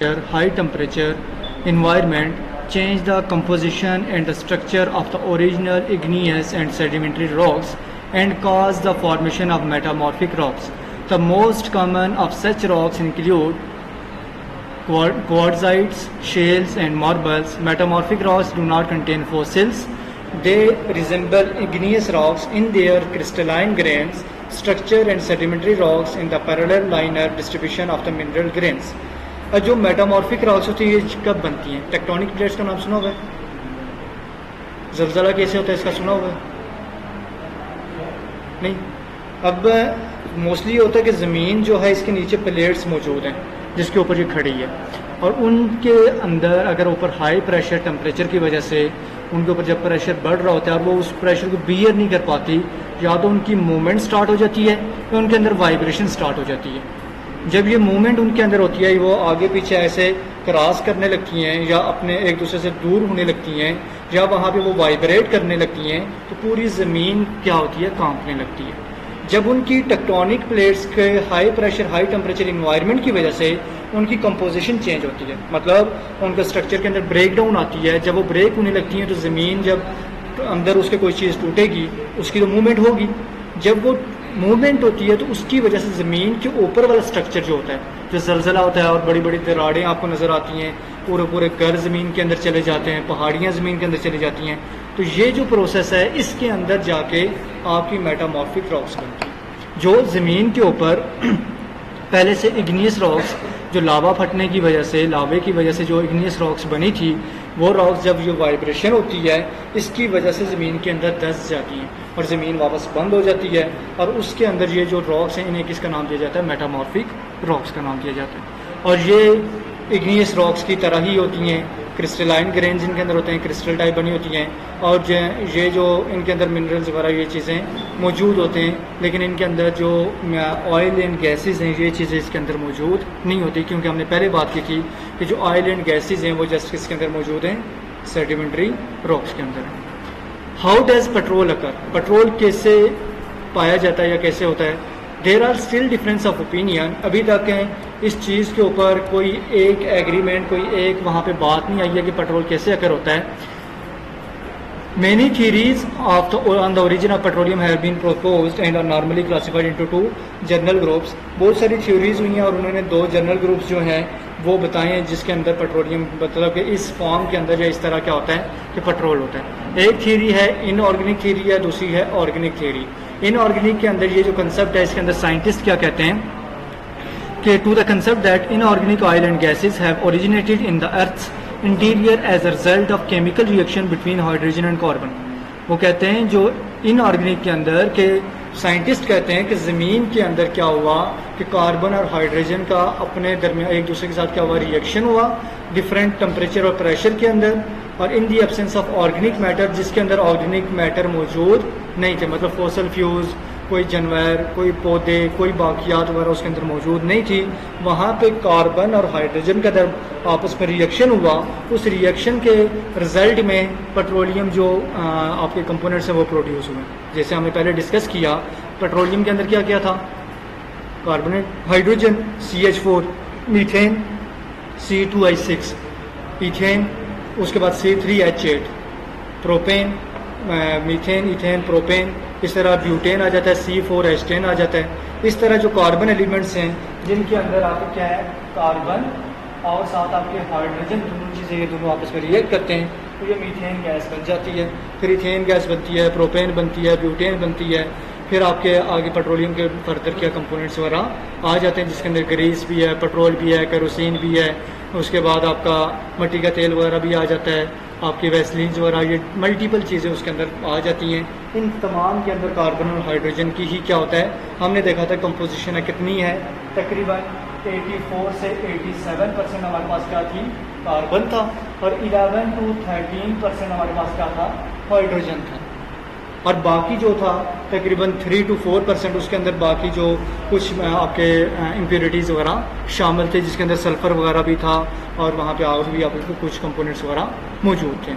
high temperature environment change the composition and the structure of the original igneous and sedimentary rocks and cause the formation of metamorphic rocks. The most common of such rocks include quartzites, shales and marbles. Metamorphic rocks do not contain fossils. They resemble igneous rocks in their crystalline grains, structure and sedimentary rocks in the parallel linear distribution of the mineral grains. जो metamorphic rocks होती है ये कब बनती हैं? Tectonic plates का नाम सुना हुआ है? ज़लज़ला कैसे होता है इसका सुना हुआ है? नहीं। अब मोस्टली होता है कि ज़मीन जो है इसके नीचे प्लेट्स मौजूद हैं जिसके ऊपर ये खड़ी है और उनके अंदर अगर ऊपर हाई प्रेशर टेम्परेचर की वजह से उनके ऊपर जब प्रेशर बढ़ रहा होता है और वो उस प्रेशर को बियर नहीं कर पाती, या तो उनकी मूवमेंट स्टार्ट हो जाती है या उनके अंदर वाइब्रेशन स्टार्ट हो जाती है। जब ये मूवमेंट उनके अंदर होती है, वो आगे पीछे ऐसे क्रॉस करने लगती हैं या अपने एक दूसरे से दूर होने लगती हैं या वहाँ पे वो वाइब्रेट करने लगती हैं, तो पूरी ज़मीन क्या होती है? कांपने लगती है। जब उनकी टेक्टोनिक प्लेट्स के high pressure high temperature environment की वजह से उनकी कंपोजिशन चेंज होती है, मतलब उनका स्ट्रक्चर के अंदर ब्रेक डाउन आती है। जब वो ब्रेक होने लगती हैं तो ज़मीन जब अंदर उसके कोई चीज़ टूटेगी उसकी तो मूवमेंट होगी। जब वो मूवमेंट होती है तो उसकी वजह से ज़मीन के ऊपर वाला स्ट्रक्चर जो होता है, जो ज़लज़ला होता है और बड़ी बड़ी दरारें आपको नज़र आती हैं, पूरे पूरे घर ज़मीन के अंदर चले जाते हैं, पहाड़ियाँ ज़मीन के अंदर चली जाती हैं, तो ये जो प्रोसेस है इसके अंदर जाके आपकी मेटामॉर्फिक रॉक्स बनती है। जो ज़मीन के ऊपर पहले से इग्नियस रॉक्स जो लावा फटने की वजह से, लावे की वजह से जो इग्नियस रॉक्स बनी थी, वो रॉक्स जब ये वाइब्रेशन होती है इसकी वजह से ज़मीन के अंदर धंस जाती हैं और ज़मीन वापस बंद हो जाती है और उसके अंदर ये जो रॉक्स हैं इन्हें किसका नाम दिया जाता है? मेटामॉर्फिक रॉक्स का नाम दिया जाता है। और ये इग्नियस रॉक्स की तरह ही होती हैं, क्रिस्टलाइन ग्रेन्स इनके अंदर होते हैं, क्रिस्टल टाइप बनी होती हैं और ये जो इनके अंदर मिनरल्स वगैरह ये चीज़ें मौजूद होते हैं, लेकिन इनके अंदर जो ऑयल एंड गैसेस हैं ये चीज़ें इसके अंदर मौजूद नहीं होती, क्योंकि हमने पहले बात की थी कि जो ऑयल एंड गैसेस हैं वो जस्ट किसके अंदर मौजूद हैं? सेडिमेंट्री रॉक्स के अंदर। How does petrol occur? Petrol कैसे पाया जाता है या कैसे होता है? There are still difference of opinion. अभी तक इस चीज़ के ऊपर कोई एक एग्रीमेंट, कोई एक वहाँ पे बात नहीं आई है कि पेट्रोल कैसे अकर होता है। Many theories on the origin of petroleum have been proposed and are normally classified into two general groups. बहुत सारी थ्योरीज हुई हैं और उन्होंने दो जनरल ग्रुप्स जो हैं वो बताए हैं जिसके अंदर पेट्रोलियम, मतलब कि इस फॉर्म के अंदर या इस तरह क्या होता है कि पेट्रोल होता है। एक थ्योरी है इनऑर्गेनिक थ्योरी है, दूसरी है ऑर्गेनिक थ्योरी। इनऑर्गेनिक के अंदर ये जो कंसेप्ट है इसके अंदर साइंटिस्ट क्या कहते हैं कि to the concept that inorganic oil and gases have originated in the earth interior as a result of chemical reaction between hydrogen and carbon. वो कहते हैं जो इनऑर्गेनिक के अंदर के साइंटिस्ट कहते हैं कि ज़मीन के अंदर क्या हुआ कि कार्बन और हाइड्रोजन का अपने दरमियान एक दूसरे के साथ क्या हुआ? रिएक्शन हुआ डिफरेंट टेम्परेचर और प्रेशर के अंदर, और in the absence of organic matter, जिसके अंदर ऑर्गेनिक मैटर मौजूद नहीं थे, मतलब फॉसल फ्यूल्स, कोई जानवर, कोई पौधे, कोई बाकियात वगैरह उसके अंदर मौजूद नहीं थी। वहाँ पे कार्बन और हाइड्रोजन का जब आपस में रिएक्शन हुआ, उस रिएक्शन के रिजल्ट में पेट्रोलियम जो आपके कंपोनेंट्स हैं वो प्रोड्यूस हुए। जैसे हमने पहले डिस्कस किया, पेट्रोलियम के अंदर क्या क्या था? Carbonate, hydrogen CH4, methane C2H6, ethane, उसके बाद C3H8, propane, methane, ethane, propane, इस तरह ब्यूटेन आ जाता है, C4H10 आ जाता है। इस तरह जो कार्बन एलिमेंट्स हैं जिनके अंदर आपको क्या है? कार्बन और साथ आपके हाइड्रोजन, दोनों चीज़ें ये दोनों आपस में रिएक्ट करते हैं तो ये मीथेन गैस बन जाती है। फिर इथेन गैस बनती है, प्रोपेन बनती है, ब्यूटेन बनती है। फिर आपके आगे पेट्रोलियम के फर्दर क्या कंपोनेंट्स वगैरह आ जाते हैं जिसके अंदर ग्रीस भी है, पेट्रोल भी है, केरोसिन भी है, उसके बाद आपका मिट्टी का तेल वगैरह भी आ जाता है, आपकी वैसलीन्स वगैरह, ये मल्टीपल चीज़ें उसके अंदर आ जाती हैं। इन तमाम के अंदर कार्बन और हाइड्रोजन की ही क्या होता है? हमने देखा था कंपोजिशन है कितनी है, तकरीबन 84 से 87% हमारे पास क्या थी? कार्बन था, और 11 to 13% हमारे पास क्या था? हाइड्रोजन था। और बाकी जो था तकरीबन 3 to 4% उसके अंदर बाकी जो कुछ आपके इम्प्योरिटीज़ वगैरह शामिल थे, जिसके अंदर सल्फ़र वगैरह भी था और वहाँ पे और भी आपको कुछ कंपोनेंट्स वगैरह मौजूद थे।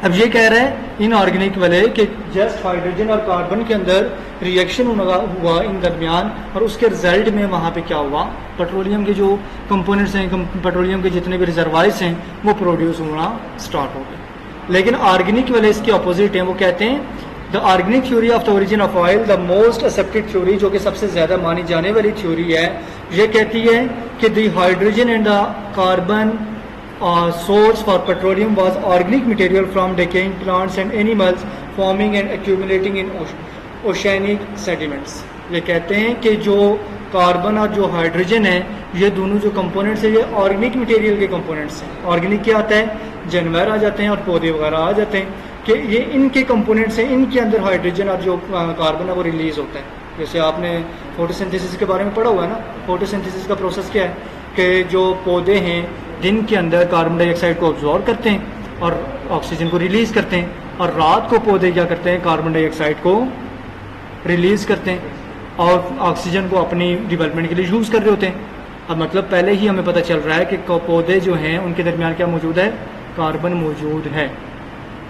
अब ये कह रहा है इनऑर्गेनिक वाले कि जस्ट हाइड्रोजन और कार्बन के अंदर रिएक्शन हुआ इन दरमियान, और उसके रिजल्ट में वहाँ पे क्या हुआ, पेट्रोलियम के जो कंपोनेंट्स हैं, पेट्रोलियम के जितने भी रिजर्वायर्स हैं वो प्रोड्यूस होना स्टार्ट हो गए। लेकिन ऑर्गेनिक वाले इसके अपोजिट हैं, वो कहते हैं the organic theory of the origin of oil, the most accepted theory, जो कि सबसे ज़्यादा मानी जाने वाली थ्योरी है, ये कहती है कि the hydrogen and the carbon source for petroleum was organic material from decaying plants and animals forming and accumulating in oceanic sediments। ये कहते हैं कि जो कार्बन और जो हाइड्रोजन है, ये दोनों जो कंपोनेंट्स हैं ये ऑर्गेनिक मटेरियल के कंपोनेंट्स हैं। ऑर्गेनिक क्या आता है, जानवर आ जाते हैं और पौधे वगैरह आ जाते हैं, कि ये इनके कंपोनेंट्स हैं, इनके अंदर हाइड्रोजन और जो कार्बन है वो रिलीज होता है। जैसे आपने फोटोसिंथेसिस के बारे में पढ़ा हुआ है ना, फोटोसिंथेसिस का प्रोसेस क्या है कि जो पौधे हैं दिन के अंदर कार्बन डाइऑक्साइड को ऑब्जॉर्व करते हैं और ऑक्सीजन को रिलीज करते हैं, और रात को पौधे क्या करते हैं, कार्बन डाइऑक्साइड को रिलीज करते हैं और ऑक्सीजन को अपनी डेवलपमेंट के लिए यूज़ कर रहे होते हैं। अब मतलब पहले ही हमें पता चल रहा है कि पौधे जो हैं उनके दरमियान क्या मौजूद है, कार्बन मौजूद है,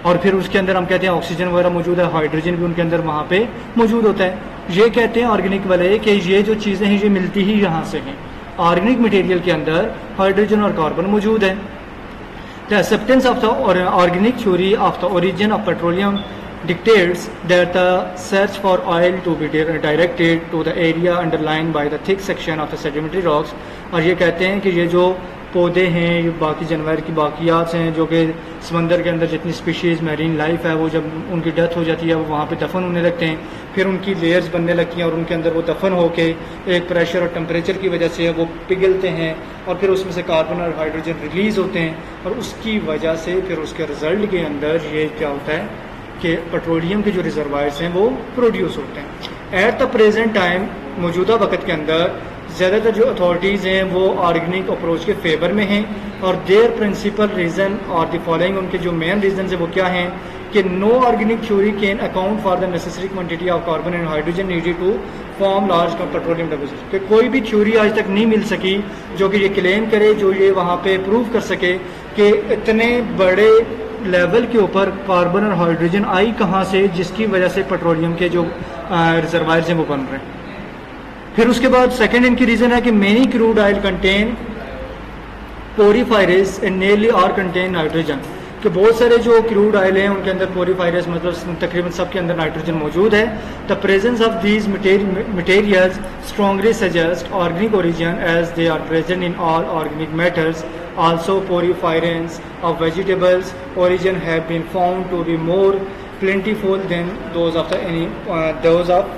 और फिर उसके अंदर हम कहते हैं ऑक्सीजन वगैरह मौजूद है, हाइड्रोजन भी उनके अंदर वहाँ पे मौजूद होता है। ये कहते हैं ऑर्गेनिक वाले कि ये जो चीज़ें हैं ये मिलती ही यहाँ से हैं, ऑर्गेनिक मटेरियल के अंदर हाइड्रोजन और कार्बन मौजूद है। The acceptance of the organic theory of the origin of petroleum dictates that the search for oil to be directed to the area underlined by the thick section of the sedimentary rocks। और ये कहते हैं कि ये जो पौधे हैं, ये बाकी जानवर की बाकियात हैं, जो कि समंदर के अंदर जितनी स्पीशीज़ मैरीन लाइफ है वो जब उनकी डेथ हो जाती है वो वहाँ पे दफन होने लगते हैं, फिर उनकी लेयर्स बनने लगती हैं और उनके अंदर वो दफन होके एक प्रेशर और टेम्परेचर की वजह से वो पिघलते हैं और फिर उसमें से कार्बन और हाइड्रोजन रिलीज़ होते हैं, और उसकी वजह से फिर उसके रिजल्ट के अंदर ये क्या होता है कि पेट्रोलियम के जो रिजर्वायर्स हैं वो प्रोड्यूस होते हैं। एट द प्रेजेंट टाइम, मौजूदा वक्त के अंदर ज़्यादातर जो अथॉरिटीज़ हैं वो ऑर्गेनिक अप्रोच के फेवर में हैं, और their principal reason are the following, उनके जो मेन रीज़न है वो क्या हैं कि no organic theory can account for the necessary quantity of carbon and hydrogen needed to form large petroleum deposit. कि कोई भी थ्योरी आज तक नहीं मिल सकी जो कि ये क्लेम करे, जो ये वहाँ पे प्रूव कर सके कि इतने बड़े लेवल के ऊपर कार्बन और हाइड्रोजन आई कहाँ से, जिसकी वजह से पेट्रोलियम के जो रिजर्वायर्स हैं वो बन रहे हैं। फिर उसके बाद सेकंड इनकी रीज़न है कि many crude oil contain porphyrins and nearly are contain nitrogen, कि बहुत सारे जो क्रूड ऑयल हैं उनके अंदर पोरीफायरस मतलब तकरीबन सब के अंदर नाइट्रोजन मौजूद है। The presence of these materials strongly suggest organic origin as they are present in all organic matters. Also porphyrin of vegetables origin have been found to be more plentiful than those of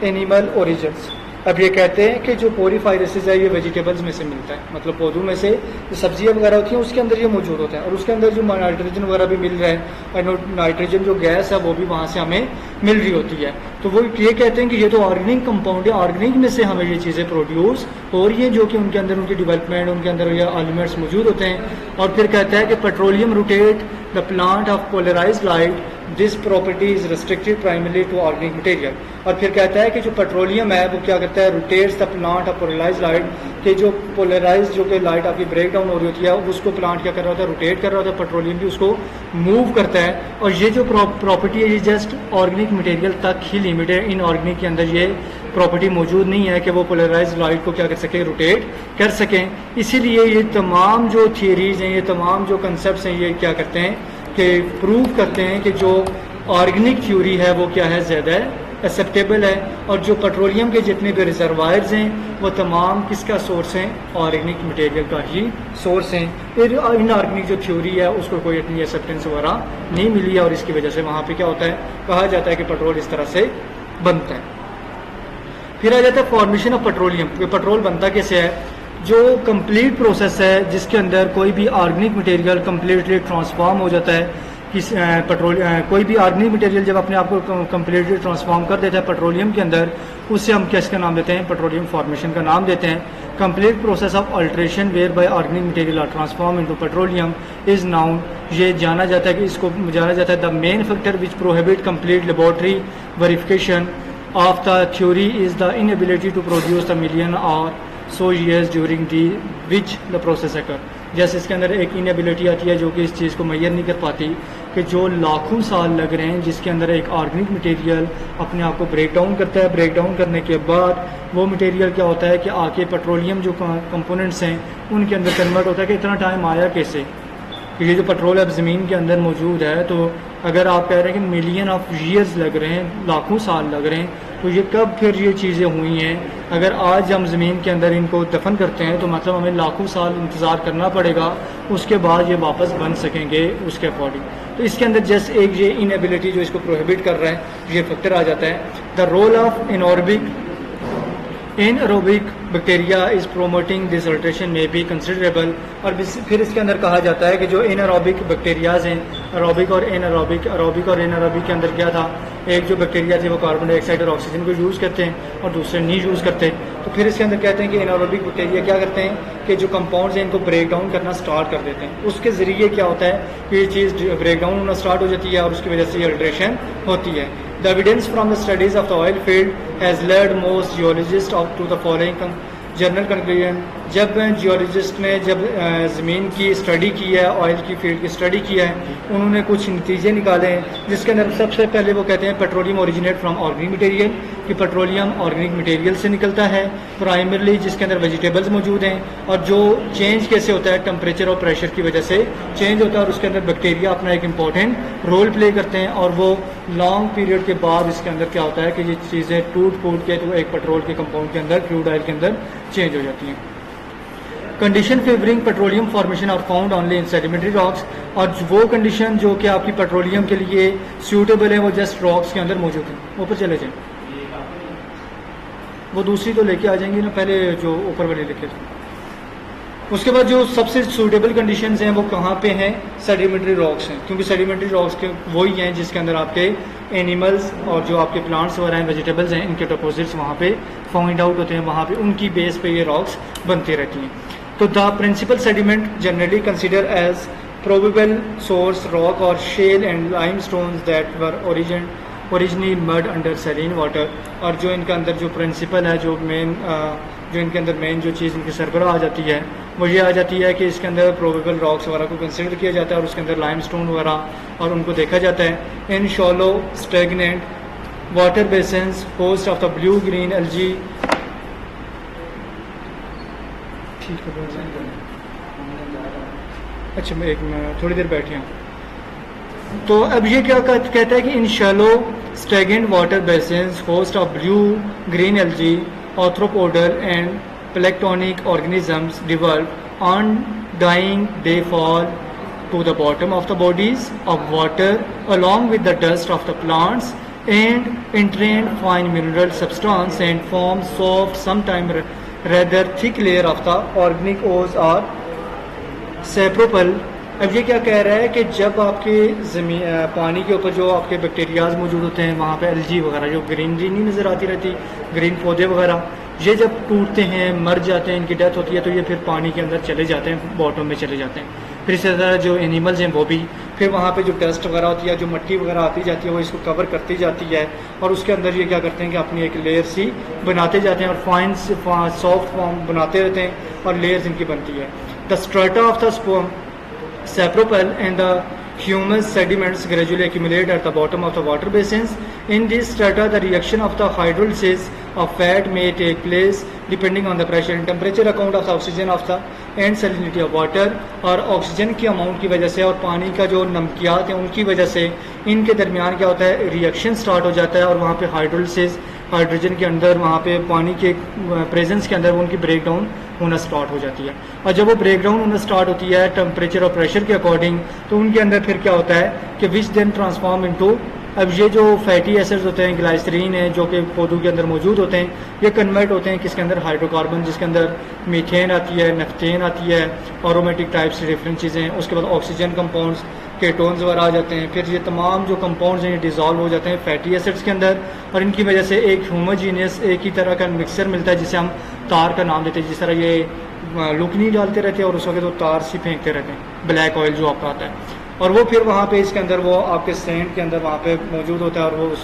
animal origins। अब ये कहते हैं कि जो पोरीफायरसिस है ये vegetables में से मिलता है, मतलब पौधों में से जो सब्जियां वगैरह होती हैं उसके अंदर ये मौजूद होता है, और उसके अंदर जो नाइट्रोजन वगैरह भी मिल रहा है, और नाइट्रोजन जो गैस है वो भी वहाँ से हमें मिल रही होती है। तो वो ये कहते हैं कि ये तो ऑर्गेनिक कंपाउंड है, ऑर्गेनिक में से हमें ये चीज़ें प्रोड्यूस हो रही हैं, जो कि उनके अंदर उनकी डेवलपमेंट, उनके अंदर ये एलिमेंट्स मौजूद होते हैं। और फिर कहता है कि petroleum rotate the plant of polarised light, this property is restricted primarily to organic material. और फिर कहता है कि जो पेट्रोलियम है वो क्या करता है, rotates the plant of polarised light, कि जो पोलराइज जो कि लाइट आपकी ब्रेक डाउन हो रही होती है उसको प्लांट क्या कर रहा होता है, रोटेट कर रहा होता है, पेट्रोलियम भी उसको मूव करता है। और ये जो प्रॉपर्टी है ये जस्ट ऑर्गेनिक मटेरियल तक ही लिमिटेड है, इनऑर्गेनिक के अंदर ये प्रॉपर्टी मौजूद नहीं है कि वो पोलराइज्ड लाइट को क्या कर सके, रोटेट कर सकें। इसीलिए ये तमाम जो थियरीज हैं, ये तमाम जो कंसेप्ट हैं, ये क्या करते हैं कि प्रूव करते हैं कि जो ऑर्गेनिक थ्योरी है वो क्या है, ज़्यादा एक्सेप्टेबल है, और जो पेट्रोलियम के जितने भी रिजर्वायर्स हैं वो तमाम किसका सोर्स हैं, ऑर्गेनिक मटेरियल का ही सोर्स हैं। फिर इनऑर्गेनिक जो थ्योरी है उसको कोई इतनी एक्सेप्टेंस वगैरह नहीं मिली है, और इसकी वजह से वहाँ पे क्या होता है, कहा जाता है कि पेट्रोल इस तरह से बनता है। फिर आ जाता है फॉर्मेशन ऑफ पेट्रोलियम, कि पेट्रोल बनता कैसे है, जो कंप्लीट प्रोसेस है जिसके अंदर कोई भी ऑर्गेनिक मटेरियल कंप्लीटली ट्रांसफॉर्म हो जाता है। कोई भी ऑर्गेनिक मटेरियल जब अपने आप को कंप्लीटली ट्रांसफॉर्म कर देता है पेट्रोलियम के अंदर, उससे हम किसका नाम देते हैं, पेट्रोलियम फॉर्मेशन का नाम देते हैं। Complete process of alteration whereby organic material are transform into petroleum is known, ये जाना जाता है कि इसको जाना जाता है the main factor which prohibit complete laboratory verification of the theory is the inability to produce the million or so years during the which the process occur. जैसे इसके अंदर एक इनएबिलिटी आती है जो कि इस चीज़ को मैयर नहीं कर पाती कि जो लाखों साल लग रहे हैं, जिसके अंदर एक ऑर्गेनिक मटेरियल अपने आप को ब्रेक डाउन करता है। ब्रेक डाउन करने के बाद वो मटेरियल क्या होता है कि आके पेट्रोलियम जो कंपोनेंट्स हैं उनके अंदर कन्वर्ट होता है। कि इतना टाइम आया कैसे, कि ये जो पेट्रोल अब ज़मीन के अंदर मौजूद है, तो अगर आप कह रहे हैं कि मिलियन ऑफ ईयर्स लग रहे हैं, लाखों साल लग रहे हैं, तो ये कब फिर ये चीज़ें हुई हैं। अगर आज हम ज़मीन के अंदर इनको दफन करते हैं तो मतलब हमें लाखों साल इंतज़ार करना पड़ेगा, उसके बाद ये वापस बन सकेंगे उसके अकॉर्डिंग। तो इसके अंदर जस्ट एक ये इनएबिलिटी जो इसको प्रोहिबिट कर रहा है, ये फैक्टर आ जाता है। The role of anaerobic bacteria is promoting this alteration may be considerable. और फिर इसके अंदर कहा जाता है कि जो एनएरोबिक बैक्टीरियाज हैं, एरोबिक और एनएरोबिक, एरोबिक और एनएरोबिक के अंदर क्या था, एक जो बैक्टीरिया थे वो कार्बन डाइऑक्साइड और ऑक्सीजन को यूज़ करते हैं और दूसरे नहीं यूज़ करते। तो फिर इसके अंदर कहते हैं कि एनएरोबिक बैक्टीरिया क्या करते हैं कि जो कंपाउंड्स हैं इनको ब्रेक डाउन करना स्टार्ट कर देते हैं। उसके ज़रिए क्या होता है कि ये चीज़ ब्रेक डाउन होना स्टार्ट हो जाती है और उसकी वजह से ये अल्ट्रेशन होती है। The evidence from the studies of the oil field has led most geologists to the following general conclusion. जब जियोलॉजिस्ट ने जब ज़मीन की स्टडी की है, ऑयल की फील्ड की स्टडी किया है, उन्होंने कुछ नतीजे निकाले हैं, जिसके अंदर सबसे पहले वो कहते हैं petroleum originate from organic material, कि पेट्रोलियम ऑर्गेनिक मटेरियल से निकलता है प्राइमरली, जिसके अंदर वेजिटेबल्स मौजूद हैं। और जो चेंज कैसे होता है, टेम्परेचर और प्रेशर की वजह से चेंज होता है और उसके अंदर बैक्टीरिया अपना एक इंपॉर्टेंट रोल प्ले करते हैं। और वो लॉन्ग पीरियड के बाद इसके अंदर क्या होता है कि ये चीज़ें टूट फूट के तो एक पेट्रोल के कंपाउंड के अंदर, क्रूड ऑयल के अंदर चेंज हो जाती हैं। Condition favouring petroleum formation are found only in sedimentary rocks. और वो कंडीशन जो कि आपकी पेट्रोलियम के लिए सूटेबल है वो जस्ट रॉक्स के अंदर मौजूद है। ऊपर चले जाएं, वो दूसरी तो लेके आ जाएंगे ना, पहले जो ऊपर वाली लिखे। उसके बाद जो सबसे सूटेबल कंडीशंस हैं वो कहाँ पे हैं, सेडिमेंट्री रॉक्स हैं, क्योंकि सेडिमेंट्री रॉक्स के वही हैं जिसके अंदर आपके एनिमल्स और जो आपके प्लांट्स वगैरह हैं, वेजिटेबल्स हैं, इनके डिपोजिट्स वहाँ पे फाइंड आउट होते हैं, वहाँ पे उनकी बेस पे ये रॉक्स बनती रहती हैं। तो the principal sediment generally consider as probable source rock और shale and limestones that were originally mud under saline water. और जो इनका अंदर जो प्रिंसिपल है, जो मेन जो इनके अंदर मेन जो चीज़ इनकी सरबराह आ जाती है वो ये आ जाती है कि इसके अंदर प्रोबेबल रॉक्स वगैरह को कंसिडर किया जाता है और उसके अंदर लाइमस्टोन वगैरह और उनको देखा जाता है। In shallow stagnant water basins host of the blue green algae. ठीक है, अच्छा मैं थोड़ी देर बैठे हूँ। तो अब ये क्या कहता है कि in shallow stagnant water basins host of blue green algae arthropods and planktonic organisms develop undying. They fall to the bottom of the bodies of water along with the dust of the plants and entrain fine mineral substance and form soft, sometimes rather thick layer of the organic ores or sapropel. अब ये क्या कह रहा है कि जब आपके ज़मीन पानी के ऊपर जो आपके बैक्टीरियाज मौजूद होते हैं, वहाँ पे एल्जी वगैरह जो ग्रीनरी नहीं नज़र आती रहती, ग्रीन पौधे वगैरह, ये जब टूटते हैं, मर जाते हैं, इनकी डेथ होती है, तो ये फिर पानी के अंदर चले जाते हैं, बॉटम में चले जाते हैं। फिर इसी तरह जो एनिमल्स हैं वो भी फिर वहाँ पे जो डस्ट वगैरह होती है, जो मिट्टी वगैरह आती जाती है, वो इसको कवर करती जाती है और उसके अंदर ये क्या करते हैं कि अपनी एक लेयर सी बनाते जाते हैं और फाइन सॉफ्ट फॉर्म बनाते रहते हैं और लेयर्स इनकी बनती है। The strata of the sapropel and the humus sediments gradually accumulate at the bottom of the water basins. In this strata, the reaction of the hydrolysis of fat may take place depending on the pressure and temperature account of the oxygen of the and salinity of water। और oxygen की amount की वजह से और पानी का जो नमकियात है उनकी वजह से इनके दरमियान क्या होता है, रिएक्शन स्टार्ट हो जाता है और वहाँ पे हाइड्रोलिसिस, हाइड्रोजन के अंदर वहाँ पे पानी के प्रेजेंस के अंदर वो उनकी ब्रेक डाउन होना स्टार्ट हो जाती है। और जब वो ब्रेक डाउन होना स्टार्ट होती है टेम्परेचर और प्रेशर के अकॉर्डिंग, तो उनके अंदर फिर क्या होता है कि विच देन ट्रांसफॉर्म इनटू, अब ये जो फैटी एसिड्स होते हैं, ग्लाइसरीन है जो कि पौधों के अंदर मौजूद होते हैं, ये कन्वर्ट होते हैं किसके अंदर, हाइड्रोकार्बन, जिसके अंदर मीथेन आती है, नफ्थेन आती है, एरोमेटिक टाइप से डिफरेंट चीज़ें। उसके बाद ऑक्सीजन कंपाउंड्स, केटोन्स वगैरह आ जाते हैं। फिर ये तमाम जो कंपाउंड्स हैं ये डिज़ोल्व हो जाते हैं फैटी एसिड्स के अंदर और इनकी वजह से एक होमोजीनियस एक ही तरह का मिक्सचर मिलता है जिसे हम तार का नाम देते हैं। जिस तरह ये लुकनी डालते रहते हैं और उस वक्त वो तार सी फेंकते रहते हैं, ब्लैक ऑयल जो आपका आता है, और वो फिर वहाँ पे इसके अंदर वो आपके सेंट के अंदर वहाँ पे मौजूद होता है और वो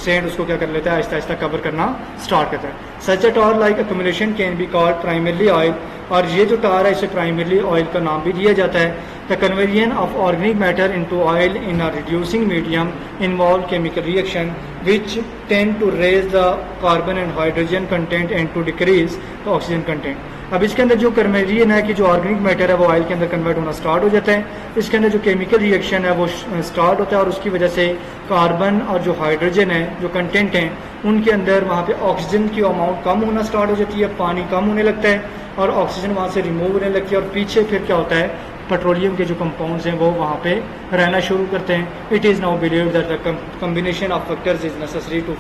सेंट उसको क्या कर लेता है, आहिस्ता आहिस्ता कवर करना स्टार्ट करता है। Such a tar like accumulation can be called primarily oil, और ये जो टार है इसे प्राइमरली ऑयल का नाम भी दिया जाता है। The conversion of organic matter into oil in a reducing medium involve chemical reaction which tend to raise the carbon and hydrogen content and to decrease the oxygen content. अब इसके अंदर जो कन्वर्जन है कि जो ऑर्गेनिक मैटर है वो oil के अंदर कन्वर्ट होना स्टार्ट हो जाता है, इसके अंदर जो केमिकल रिएक्शन है वो स्टार्ट होता है और उसकी वजह से कार्बन और जो हाइड्रोजन है जो कंटेंट हैं उनके अंदर वहाँ पे ऑक्सीजन की अमाउंट कम होना स्टार्ट हो जाती है, पानी कम होने लगता है और ऑक्सीजन वहाँ से रिमूव होने लगती है और पीछे फिर क्या होता है पेट्रोलियम के जो कंपाउंड्स हैं वो वहाँ पे रहना शुरू करते हैं. It is now believe that the combination of factors is necessary to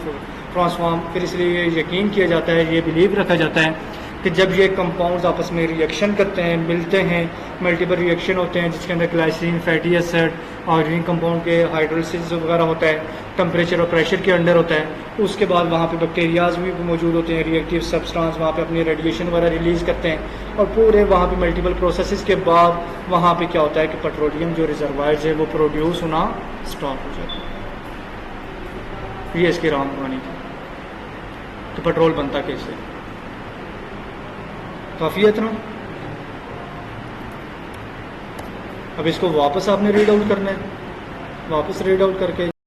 transform. फिर इसलिए यकीन किया जाता है, ये बिलीव रखा जाता है कि जब ये कंपाउंड्स आपस में रिएक्शन करते हैं, मिलते हैं, मल्टीपल रिएक्शन होते हैं जिसके अंदर glycine, fatty acid, organic compound के हाइड्रोलिसिस वगैरह होता है, टेम्परेचर और प्रेशर के अंडर होता है, उसके बाद वहाँ पे बैक्टीरियाज भी मौजूद होते हैं, रिएक्टिव सब्सटेंस वहाँ पे अपनी रेडिएशन वगैरह रिलीज़ करते हैं और पूरे वहाँ पे मल्टीपल प्रोसेसेस के बाद वहाँ पे क्या होता है कि पेट्रोलियम जो रिजर्वायर्स है वो प्रोड्यूस होना स्टार्ट हो जाता है. ये इसकी राम कहानी थी. तो पेट्रोल बनता कैसे? काफ़ी है इतना. अब इसको वापस आपने रीड आउट करना है, वापस रीड आउट करके